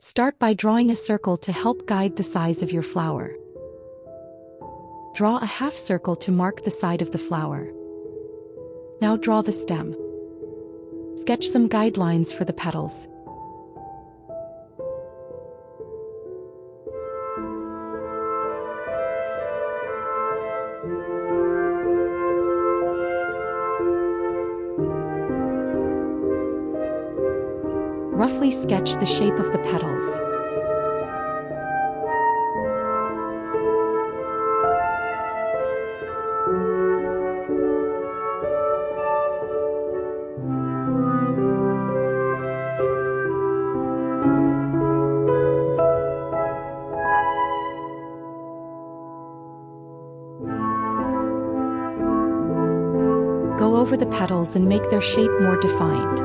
Start by drawing a circle to help guide the size of your flower. Draw a half circle to mark the side of the flower. Now draw the stem. Sketch some guidelines for the petals. Roughly sketch the shape of the petals. Go over the petals and make their shape more defined.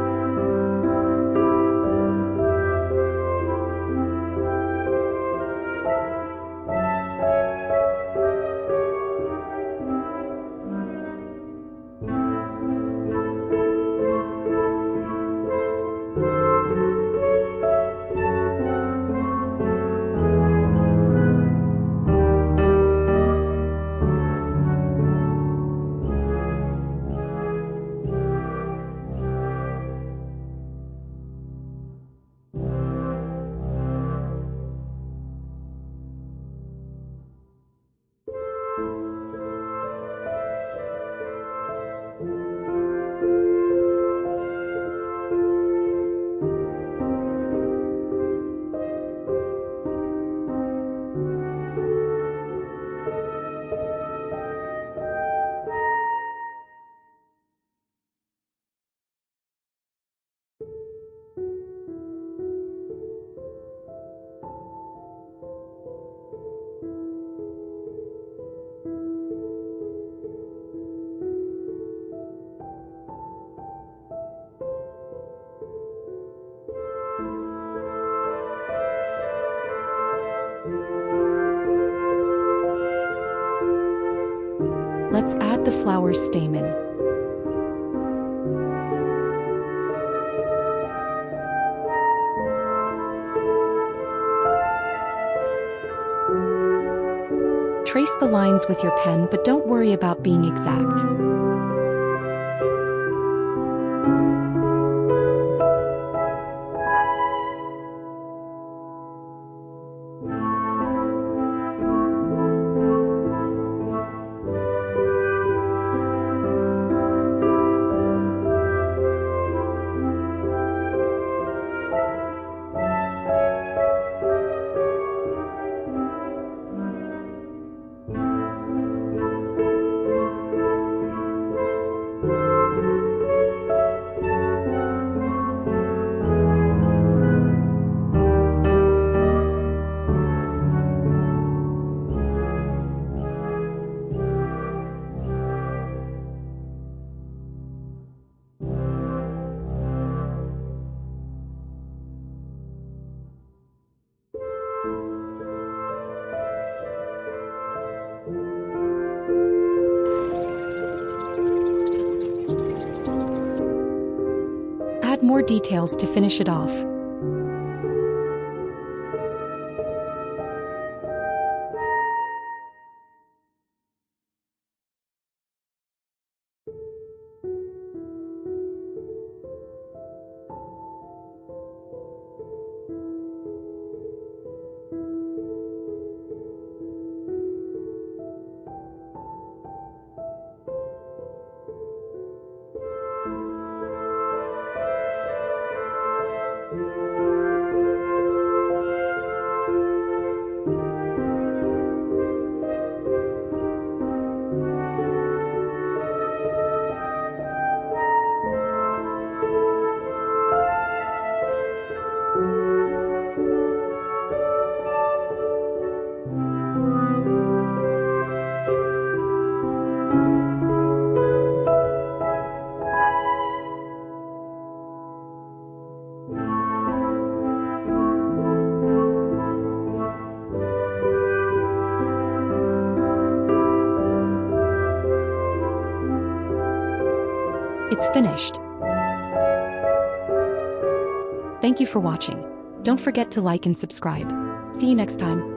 Let's add the flower's stamen. Trace the lines with your pen, but don't worry about being exact. Add more details to finish it off. It's finished. Thank you for watching. Don't forget to like and subscribe. See you next time.